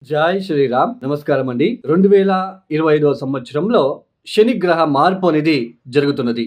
జై శ్రీరామ్. నమస్కారం అండి. 2025 సంవత్సరంలో శని గ్రహ మార్పు అనేది జరుగుతున్నది.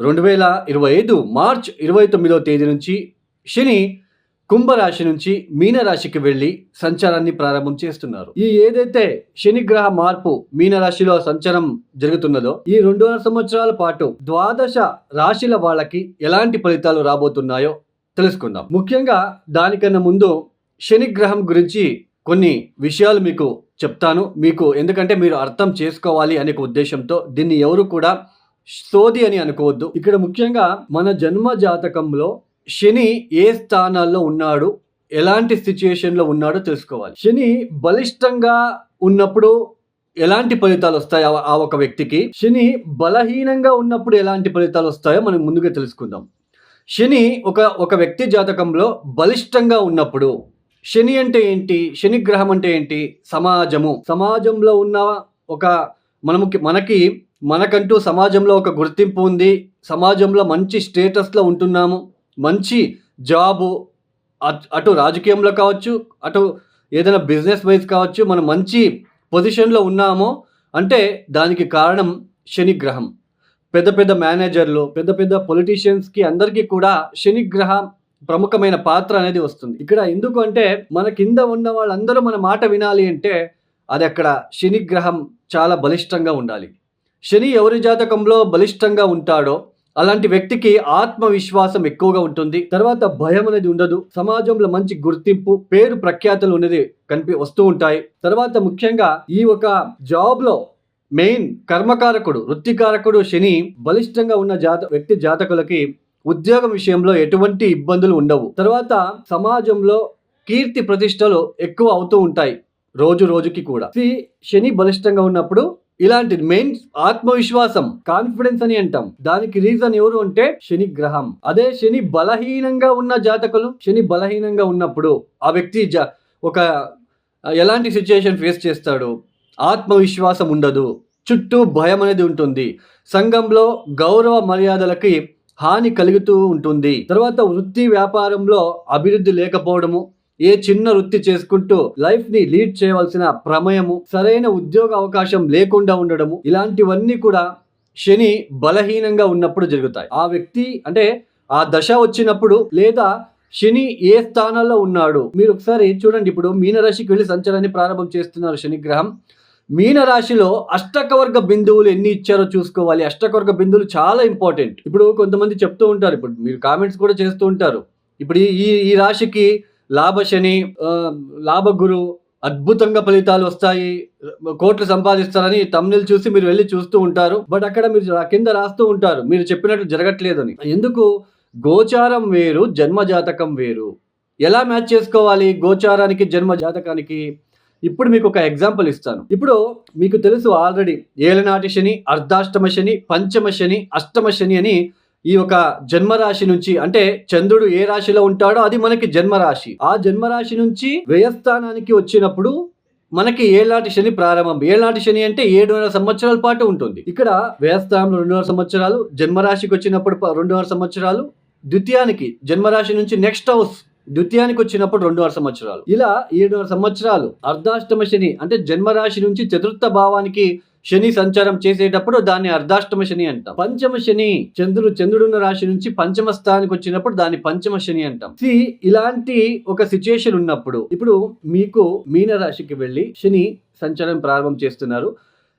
2025 మార్చ్ 29వ తేదీ నుంచి శని కుంభరాశి నుంచి మీనరాశికి వెళ్ళి సంచారాన్ని ప్రారంభం చేస్తున్నారు. ఈ ఏదైతే శని గ్రహ మార్పు మీనరాశిలో సంచారం జరుగుతున్నదో ఈ 2.5 సంవత్సరాల పాటు ద్వాదశ రాశిల వాళ్ళకి ఎలాంటి ఫలితాలు రాబోతున్నాయో తెలుసుకుందాం. ముఖ్యంగా దానికన్నా ముందు శని గ్రహం గురించి కొన్ని విషయాలు మీకు చెప్తాను. ఎందుకంటే మీరు అర్థం చేసుకోవాలి అనే ఉద్దేశంతో దీన్ని ఎవరు కూడా సోది అని అనుకోవద్దు. ఇక్కడ ముఖ్యంగా మన జన్మ జాతకంలో శని ఏ స్థానాల్లో ఉన్నాడు, ఎలాంటి సిచ్యుయేషన్లో ఉన్నాడో తెలుసుకోవాలి. శని బలిష్టంగా ఉన్నప్పుడు ఎలాంటి ఫలితాలు వస్తాయో ఆ ఒక వ్యక్తికి, శని బలహీనంగా ఉన్నప్పుడు ఎలాంటి ఫలితాలు వస్తాయో మనం ముందుగా తెలుసుకుందాం. శని ఒక వ్యక్తి జాతకంలో బలిష్టంగా ఉన్నప్పుడు, శని అంటే ఏంటి, శని గ్రహం అంటే ఏంటి, సమాజంలో ఉన్న ఒక మనకంటూ సమాజంలో ఒక గుర్తింపు ఉంది, సమాజంలో మంచి స్టేటస్లో ఉంటున్నాము, మంచి జాబు, అటు రాజకీయంలో కావచ్చు, అటు ఏదైనా బిజినెస్ వైజ్ కావచ్చు, మనం మంచి పొజిషన్లో ఉన్నామో అంటే దానికి కారణం శని గ్రహం. పెద్ద పెద్ద మేనేజర్లు, పెద్ద పెద్ద పొలిటీషియన్స్కి అందరికీ కూడా శని గ్రహం ప్రముఖమైన పాత్ర అనేది వస్తుంది. ఇక్కడ ఎందుకు అంటే మన కింద ఉన్న వాళ్ళందరూ మన మాట వినాలి అంటే అది అక్కడ శని గ్రహం చాలా బలిష్టంగా ఉండాలి. శని ఎవరి జాతకంలో బలిష్టంగా ఉంటాడో అలాంటి వ్యక్తికి ఆత్మవిశ్వాసం ఎక్కువగా ఉంటుంది. తర్వాత భయం అనేది ఉండదు. సమాజంలో మంచి గుర్తింపు, పేరు ప్రఖ్యాతులు అనేది వస్తూ ఉంటాయి. తర్వాత ముఖ్యంగా ఈ ఒక జాబ్ లో మెయిన్ కర్మకారకుడు, వృత్తికారకుడు శని బలిష్టంగా ఉన్న వ్యక్తి జాతకులకి ఉద్యోగం విషయంలో ఎటువంటి ఇబ్బందులు ఉండవు. తర్వాత సమాజంలో కీర్తి ప్రతిష్టలు ఎక్కువ అవుతూ ఉంటాయి రోజు రోజుకి కూడా. శని బలిష్టంగా ఉన్నప్పుడు ఇలాంటి మెయిన్ ఆత్మవిశ్వాసం, కాన్ఫిడెన్స్ అని అంటాం. దానికి రీజన్ ఎవరు అంటే శని గ్రహం. అదే శని బలహీనంగా ఉన్న జాతకులు, శని బలహీనంగా ఉన్నప్పుడు ఆ వ్యక్తి ఒక ఎలాంటి సిచ్యుయేషన్ ఫేస్ చేస్తాడు, ఆత్మవిశ్వాసం ఉండదు, చుట్టూ భయం అనేది ఉంటుంది, సంఘంలో గౌరవ మర్యాదలకి హాని కలుగుతూ ఉంటుంది. తర్వాత వృత్తి వ్యాపారంలో అభివృద్ధి లేకపోవడము, ఏ చిన్న వృత్తి చేసుకుంటూ లైఫ్ ని లీడ్ చేయవలసిన ప్రమేయము, సరైన ఉద్యోగ అవకాశం లేకుండా ఉండడము, ఇలాంటివన్నీ కూడా శని బలహీనంగా ఉన్నప్పుడు జరుగుతాయి. ఆ వ్యక్తి అంటే ఆ దశ వచ్చినప్పుడు, లేదా శని ఏ స్థానాల్లో ఉన్నాడు మీరు ఒకసారి చూడండి. ఇప్పుడు మీనరాశికి వెళ్ళి సంచారాన్ని ప్రారంభం చేస్తున్నారు శని గ్రహం. మీనరాశిలో అష్టకవర్గ బిందువులు ఎన్ని ఇచ్చారో చూసుకోవాలి. అష్టకవర్గ బిందువులు చాలా ఇంపార్టెంట్. ఇప్పుడు కొంతమంది చెప్తూ ఉంటారు, ఇప్పుడు మీరు కామెంట్స్ కూడా చేస్తూ ఉంటారు, ఇప్పుడు ఈ రాశికి లాభశని, లాభగురు, అద్భుతంగా ఫలితాలు వస్తాయి, కోట్లు సంపాదిస్తారని తమ్నెల్ చూసి మీరు వెళ్ళి చూస్తూ ఉంటారు. బట్ అక్కడ మీరు కింద రాస్తూ ఉంటారు మీరు చెప్పినట్లు జరగట్లేదు అని. ఎందుకు? గోచారం వేరు, జన్మ జాతకం వేరు. ఎలా మ్యాచ్ చేసుకోవాలి గోచారానికి జన్మ జాతకానికి? ఇప్పుడు మీకు ఒక ఎగ్జాంపుల్ ఇస్తాను. ఇప్పుడు మీకు తెలుసు ఆల్రెడీ ఏలనాటి శని, అర్ధాష్టమ శని, పంచమ శని, అష్టమ శని అని ఈ ఒక జన్మరాశి నుంచి, అంటే చంద్రుడు ఏ రాశిలో ఉంటాడో అది మనకి జన్మరాశి. ఆ జన్మరాశి నుంచి వ్యయస్థానానికి వచ్చినప్పుడు మనకి ఏళ్ళనాటి శని ప్రారంభం. ఏళ్ళనాటి శని అంటే 7.5 సంవత్సరాల పాటు ఉంటుంది. ఇక్కడ వ్యయస్థానంలో 2.5 సంవత్సరాలు, జన్మరాశికి వచ్చినప్పుడు 2.5 సంవత్సరాలు, ద్వితీయానికి జన్మరాశి నుంచి నెక్స్ట్ హౌస్ ద్వితీయానికి వచ్చినప్పుడు 2.5 సంవత్సరాలు, ఇలా 7.5 సంవత్సరాలు. అర్ధాష్టమ శని అంటే జన్మరాశి నుంచి చతుర్థ భావానికి శని సంచారం చేసేటప్పుడు దాన్ని అర్ధాష్టమ శని అంటాం. పంచమ శని చంద్రుడున్న రాశి నుంచి పంచమ స్థానానికి వచ్చినప్పుడు దాన్ని పంచమ శని అంటాం. ఇలాంటి ఒక సిచ్యుయేషన్ ఉన్నప్పుడు ఇప్పుడు మీకు మీనరాశికి వెళ్ళి శని సంచారం ప్రారంభం చేస్తున్నారు.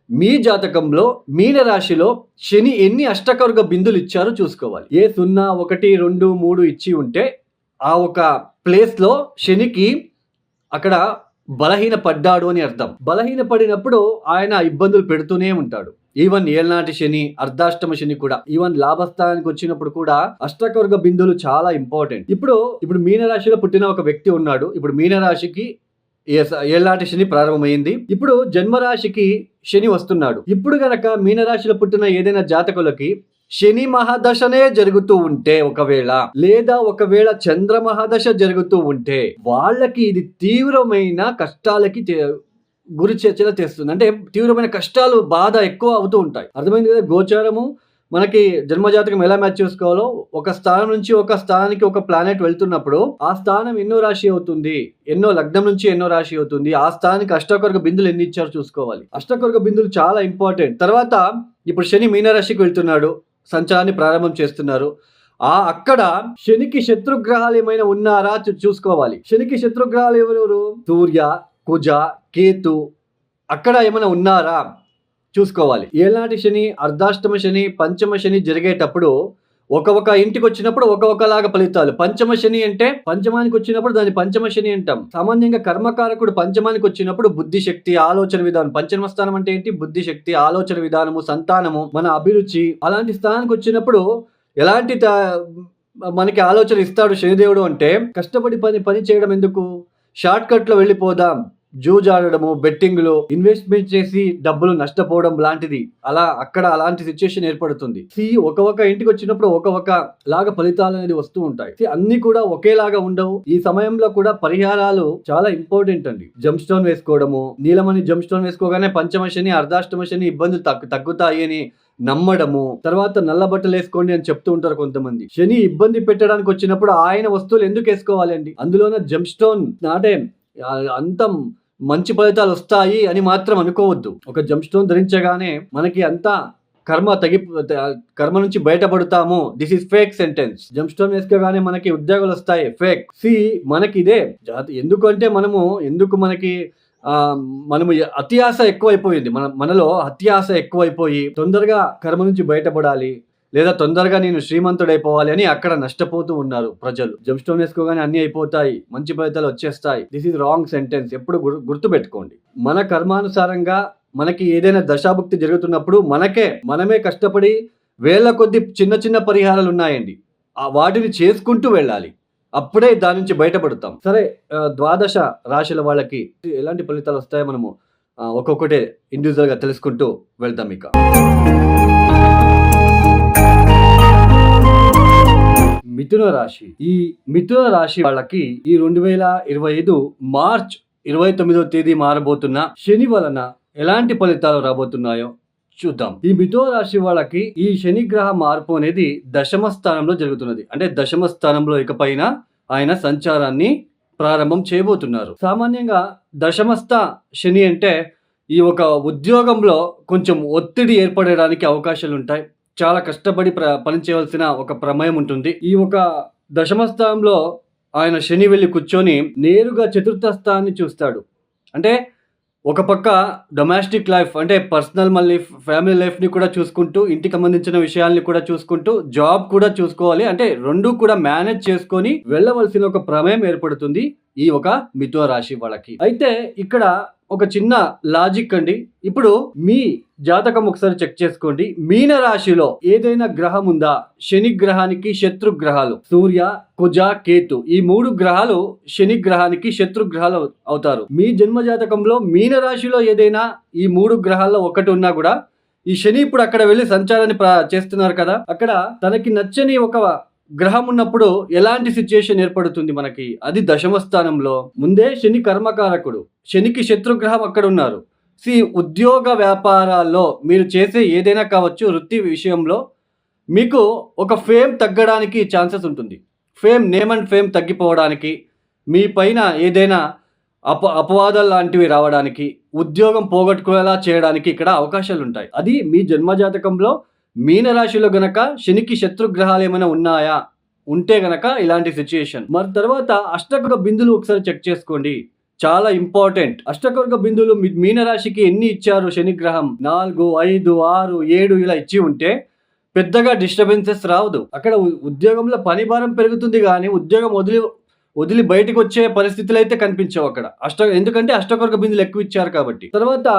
మీ జాతకంలో మీనరాశిలో శని ఎన్ని అష్టకవర్గ బిందులు ఇచ్చారో చూసుకోవాలి. ఏ 0, 1, 2, 3 ఇచ్చి ఉంటే ఆ ఒక ప్లేస్ లో శనికి అక్కడ బలహీన పడ్డాడు అని అర్థం. బలహీన పడినప్పుడు ఆయన ఇబ్బందులు పెడుతూనే ఉంటాడు. ఈవెన్ ఏళ్ళనాటి శని, అర్ధాష్టమ శని కూడా, ఈవెన్ లాభస్థానానికి వచ్చినప్పుడు కూడా అష్టకవర్గ బిందువులు చాలా ఇంపార్టెంట్. ఇప్పుడు మీనరాశిలో పుట్టిన ఒక వ్యక్తి ఉన్నాడు. ఇప్పుడు మీనరాశికి ఏళ్ళనాటి శని ప్రారంభమైంది. ఇప్పుడు జన్మరాశికి శని వస్తున్నాడు. ఇప్పుడు గనక మీనరాశిలో పుట్టిన ఏదైనా జాతకులకి శని మహాదశనే జరుగుతూ ఉంటే, ఒకవేళ చంద్ర మహాదశ జరుగుతూ ఉంటే వాళ్ళకి ఇది తీవ్రమైన కష్టాలకి గురి చేసేలా తెస్తుంది. అంటే తీవ్రమైన కష్టాలు, బాధ ఎక్కువ అవుతూ ఉంటాయి. అర్థమైంది కదా? గోచారము మనకి జన్మజాతకం ఎలా మ్యాచ్ చేసుకోవాలో, ఒక స్థానం నుంచి ఒక స్థానానికి ఒక ప్లానెట్ వెళ్తున్నప్పుడు ఆ స్థానం ఎన్నో రాశి అవుతుంది, ఎన్నో లగ్నం నుంచి ఎన్నో రాశి అవుతుంది, ఆ స్థానానికి అష్టకొర్గ బిందులు ఎన్ని ఇచ్చారో చూసుకోవాలి. అష్టకొర్గ బిందులు చాలా ఇంపార్టెంట్. తర్వాత ఇప్పుడు శని మీనరాశికి వెళ్తున్నాడు, సంచారాన్ని ప్రారంభం చేస్తున్నారు. అక్కడ శనికి శత్రుగ్రహాలు ఏమైనా ఉన్నారా చూసుకోవాలి. శనికి శత్రుగ్రహాలు ఎవరెవరు? సూర్య, కుజ, కేతు అక్కడ ఏమైనా ఉన్నారా చూసుకోవాలి. ఏలాంటి శని, అర్ధాష్టమ శని, పంచమ శని జరిగేటప్పుడు ఒక ఇంటికి వచ్చినప్పుడు ఒకలాగా ఫలితాలు. పంచమ శని అంటే పంచమానికి వచ్చినప్పుడు దాన్ని పంచమ శని అంటాం. సామాన్యంగా కర్మకారకుడు పంచమానికి వచ్చినప్పుడు బుద్ధి శక్తి, ఆలోచన విధానం. పంచమ స్థానం అంటే ఏంటి? బుద్ధి శక్తి, ఆలోచన విధానము, సంతానము, మన అభిరుచి. అలాంటి స్థానానికి వచ్చినప్పుడు ఎలాంటి మనకి ఆలోచన ఇస్తాడు శనిదేవుడు అంటే, కష్టపడి పని చేయడం ఎందుకు, షార్ట్ కట్ లో వెళ్ళిపోదాం, జూజాడము, బెట్టింగ్లు, ఇన్వెస్ట్మెంట్ చేసి డబ్బులు నష్టపోవడం లాంటిది. అక్కడ అలాంటి సిచ్యుయేషన్ ఏర్పడుతుంది. ఒక ఇంటికి వచ్చినప్పుడు ఒక లాగా ఫలితాలు అనేది వస్తూ ఉంటాయి. అన్ని కూడా ఒకేలాగా ఉండవు. ఈ సమయంలో కూడా పరిహారాలు చాలా ఇంపార్టెంట్ అండి. జంప్ స్టోన్ వేసుకోవడము, నీలమణి జంప్ స్టోన్ వేసుకోగానే పంచమ శని, అర్ధాష్టమ శని ఇబ్బందులు తగ్గుతాయి అని నమ్మడము. తర్వాత నల్ల బట్టలు వేసుకోండి అని చెప్తూ ఉంటారు కొంతమంది. శని ఇబ్బంది పెట్టడానికి వచ్చినప్పుడు ఆయన వస్తువులు ఎందుకు వేసుకోవాలి అండి? అందులోన జంప్ స్టోన్ నాటే అంతం మంచి ఫలితాలు వస్తాయి అని మాత్రం అనుకోవద్దు. ఒక జంప్ స్టోన్ ధరించగానే మనకి అంతా కర్మ నుంచి బయటపడతాము. This is fake sentence. Jump stone వేసుకోగానే మనకి ఉద్యోగాలు వస్తాయి, ఫేక్. మనకి ఇదే ఎందుకంటే మనము అత్యాశ ఎక్కువైపోయింది. మనలో అత్యాశ ఎక్కువైపోయి తొందరగా కర్మ నుంచి బయటపడాలి, లేదా తొందరగా నేను శ్రీమంతుడైపోవాలి అని అక్కడ నష్టపోతూ ఉన్నారు ప్రజలు. జంప్ స్టోన్ వేసుకోగానే అన్ని అయిపోతాయి, మంచి ఫలితాలు వచ్చేస్తాయి. This is wrong sentence. ఎప్పుడు గుర్తు పెట్టుకోండి. మన కర్మానుసారంగా మనకి ఏదైనా దశాభుక్తి జరుగుతున్నప్పుడు మనమే కష్టపడి వేల కొద్ది చిన్న పరిహారాలు ఉన్నాయండి, వాటిని చేసుకుంటూ వెళ్ళాలి. అప్పుడే దాని నుంచి బయటపడతాం. సరే, ద్వాదశ రాశుల వాళ్ళకి ఎలాంటి ఫలితాలు వస్తాయో మనము ఒక్కొక్కటే ఇండివిజువల్ గా తెలుసుకుంటూ వెళ్తాం. ఇక మిథున రాశి. ఈ మిథున రాశి వాళ్ళకి ఈ 2025 మార్చ్ 29వ తేదీ మారబోతున్న శని వలన ఎలాంటి ఫలితాలు రాబోతున్నాయో చూద్దాం. ఈ మిథున రాశి వాళ్ళకి ఈ శని గ్రహ మార్పు అనేది దశమ స్థానంలో జరుగుతున్నది. అంటే దశమ స్థానంలో ఇకపైన ఆయన సంచారాన్ని ప్రారంభం చేయబోతున్నారు. సామాన్యంగా దశమస్థ శని అంటే ఈ ఒక ఉద్యోగంలో కొంచెం ఒత్తిడి ఏర్పడడానికి అవకాశాలు ఉంటాయి. చాలా కష్టపడి పని చేయవలసిన ఒక ప్రమేయం ఉంటుంది. ఈ ఒక దశమ స్థానంలో ఆయన శని వెళ్ళి కూర్చొని నేరుగా చతుర్థ స్థానాన్ని చూస్తాడు. అంటే ఒక పక్క డొమెస్టిక్ లైఫ్ అంటే పర్సనల్, మళ్ళీ ఫ్యామిలీ లైఫ్ని కూడా చూసుకుంటూ, ఇంటికి సంబంధించిన విషయాల్ని కూడా చూసుకుంటూ, జాబ్ కూడా చూసుకోవాలి. అంటే రెండు కూడా మేనేజ్ చేసుకొని వెళ్ళవలసిన ఒక ప్రమేయం ఏర్పడుతుంది ఈ ఒక మిథున రాశి వాళ్ళకి. అయితే ఇక్కడ ఒక చిన్న లాజిక్ అండి. ఇప్పుడు మీ జాతకం ఒకసారి చెక్ చేసుకోండి. మీన రాశిలో ఏదైనా గ్రహం ఉందా? శని గ్రహానికి శత్రు గ్రహాలు సూర్య, కుజ, కేతు. ఈ 3 గ్రహాలు శని గ్రహానికి శత్రు గ్రహాలు అవుతారు. మీ జన్మ జాతకంలో మీన రాశిలో ఏదైనా ఈ 3 గ్రహాల్లో ఒకటి ఉన్నా కూడా ఈ శని ఇప్పుడు అక్కడ వెళ్ళి సంచారాన్ని చేస్తున్నారు కదా, అక్కడ తనకి నచ్చని ఒక గ్రహం ఉన్నప్పుడు ఎలాంటి సిచ్యుయేషన్ ఏర్పడుతుంది మనకి? అది దశమ స్థానంలో. ముందే శని కర్మకారకుడు, శనికి శత్రుగ్రహం అక్కడ ఉన్నారు. ఉద్యోగ వ్యాపారాల్లో మీరు చేసే ఏదైనా కావచ్చు, వృత్తి విషయంలో మీకు ఒక ఫేమ్ తగ్గడానికి ఛాన్సెస్ ఉంటుంది. నేమ్ అండ్ ఫేమ్ తగ్గిపోవడానికి, మీ పైన ఏదైనా అపవాదాలు లాంటివి రావడానికి, ఉద్యోగం పోగొట్టుకునేలా చేయడానికి ఇక్కడ అవకాశాలు ఉంటాయి. అది మీ జన్మజాతకంలో మీనరాశిలో గనక శనికి శత్రుగ్రహాలు ఏమైనా ఉన్నాయా? ఉంటే గనక ఇలాంటి సిచ్యుయేషన్. మరి తర్వాత అష్టకొర్గ బిందులు ఒకసారి చెక్ చేసుకోండి, చాలా ఇంపార్టెంట్. అష్టకొర్గ బిందులు మీనరాశికి ఎన్ని ఇచ్చారు శనిగ్రహం? 4, 5, 6, 7 ఇలా ఇచ్చి ఉంటే పెద్దగా డిస్టర్బెన్సెస్ రావదు. అక్కడ ఉద్యోగంలో పని భారం పెరుగుతుంది, కానీ ఉద్యోగం వదిలి బయటకు వచ్చే పరిస్థితులు అయితే కనిపించవు అక్కడ. ఎందుకంటే అష్టకొర్గ బిందులు ఎక్కువ ఇచ్చారు కాబట్టి. తర్వాత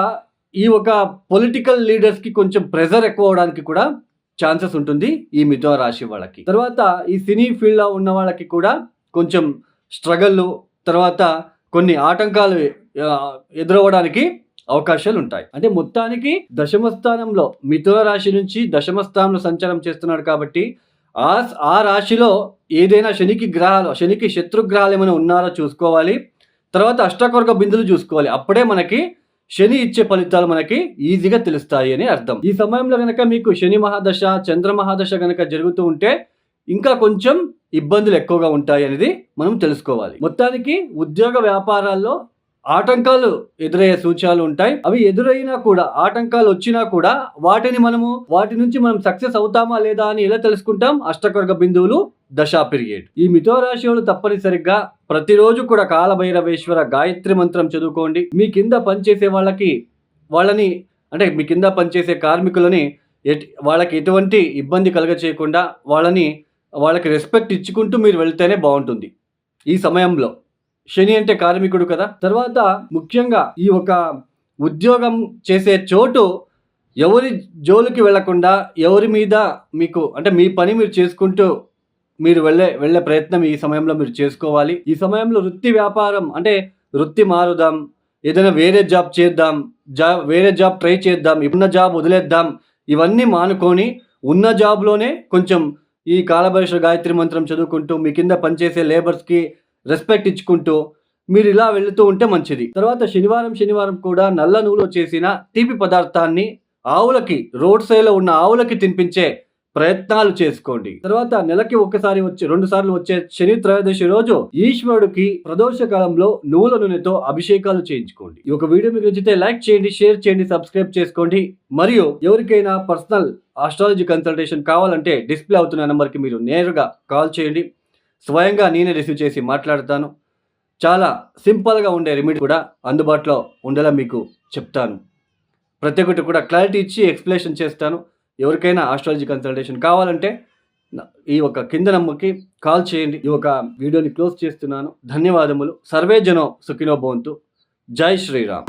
ఈ ఒక పొలిటికల్ లీడర్స్ కి కొంచెం ప్రెజర్ ఎక్కువ అవడానికి కూడా ఛాన్సెస్ ఉంటుంది ఈ మిథున రాశి వాళ్ళకి. తర్వాత ఈ సినీ ఫీల్డ్ లో ఉన్న వాళ్ళకి కూడా కొంచెం స్ట్రగల్, తర్వాత కొన్ని ఆటంకాలు ఎదురవ్వడానికి అవకాశాలు ఉంటాయి. అంటే మొత్తానికి దశమ స్థానంలో మిథున రాశి నుంచి దశమ స్థానంలో సంచారం చేస్తున్నాడు కాబట్టి ఆ రాశిలో ఏదైనా శనికి శత్రుగ్రహాలు ఏమైనా ఉన్నారో చూసుకోవాలి. తర్వాత అష్టకొర్గ బిందులు చూసుకోవాలి. అప్పుడే మనకి శని ఇచ్చే ఫలితాలు మనకి ఈజీగా తెలుస్తాయి అని అర్థం. ఈ సమయంలో గనక మీకు శని మహాదశ, చంద్ర మహాదశ గనక జరుగుతూ ఉంటే ఇంకా కొంచెం ఇబ్బందులు ఎక్కువగా ఉంటాయి అనేది మనం తెలుసుకోవాలి. మొత్తానికి ఉద్యోగ వ్యాపారాల్లో ఆటంకాలు ఎదురయ్యే సూచనలు ఉంటాయి. అవి ఎదురైనా కూడా, ఆటంకాలు వచ్చినా కూడా వాటి నుంచి మనం సక్సెస్ అవుతామా లేదా అని ఎలా తెలుసుకుంటాం? అష్టకర్గ బిందువులు దశా పీరియడ్. ఈ మిథునరాశి వాళ్ళు తప్పనిసరిగా ప్రతిరోజు కూడా కాలభైరవేశ్వర గాయత్రి మంత్రం చదువుకోండి. మీ కింద పనిచేసే వాళ్ళని అంటే మీ కింద పనిచేసే కార్మికులని వాళ్ళకి ఎటువంటి ఇబ్బంది కలగచేయకుండా వాళ్ళకి రెస్పెక్ట్ ఇచ్చుకుంటూ మీరు వెళ్తేనే బాగుంటుంది ఈ సమయంలో. శని అంటే కార్మికుడు కదా. తర్వాత ముఖ్యంగా ఈ ఒక ఉద్యోగం చేసే చోటు ఎవరి జోలికి వెళ్లకుండా, ఎవరి మీద మీకు అంటే మీ పని మీరు చేసుకుంటూ మీరు వెళ్ళే ప్రయత్నం ఈ సమయంలో మీరు చేసుకోవాలి. ఈ సమయంలో వృత్తి వ్యాపారం అంటే వృత్తి మారుదాం, ఏదైనా వేరే జాబ్ చేద్దాం, వేరే జాబ్ ట్రై చేద్దాం, ఉన్న జాబ్ వదిలేద్దాం, ఇవన్నీ మానుకొని ఉన్న జాబ్లోనే కొంచెం ఈ కాలభైరవ గాయత్రి మంత్రం చదువుకుంటూ మీ కింద పనిచేసే లేబర్స్కి రెస్పెక్ట్ ఇచ్చుకుంటూ మీరు ఇలా వెళుతూ ఉంటే మంచిది. తర్వాత శనివారం కూడా నల్ల నువ్వులో చేసిన తీపి పదార్థాన్ని ఆవులకి, రోడ్ సైడ్లో ఉన్న ఆవులకి తినిపించే ప్రయత్నాలు చేసుకోండి. తర్వాత నెలకి 2 సార్లు వచ్చే శని త్రయోదశి రోజు ఈశ్వరుడికి ప్రదోష కాలంలో నువ్వుల నూనెతో అభిషేకాలు చేయించుకోండి. ఈ ఒక వీడియో మీకు నచ్చితే లైక్ చేయండి, షేర్ చేయండి, సబ్స్క్రైబ్ చేసుకోండి. మరియు ఎవరికైనా పర్సనల్ ఆస్ట్రాలజీ కన్సల్టేషన్ కావాలంటే డిస్ప్లే అవుతున్న నెంబర్కి మీరు నేరుగా కాల్ చేయండి. స్వయంగా నేనే రిసీవ్ చేసి మాట్లాడతాను. చాలా సింపుల్గా ఉండే రెమెడీ కూడా అందుబాటులో ఉండేలా మీకు చెప్తాను. ప్రతి ఒక్కటి కూడా క్లారిటీ ఇచ్చి ఎక్స్ప్లెనేషన్ చేస్తాను. ఎవరికైనా ఆస్ట్రాలజీ కన్సల్టేషన్ కావాలంటే ఈ ఒక కింద నంబర్కి కాల్ చేయండి. ఈ ఒక వీడియోని క్లోజ్ చేస్తున్నాను. ధన్యవాదములు. సర్వే జనో సుఖినో భవంతు. జై శ్రీరామ్.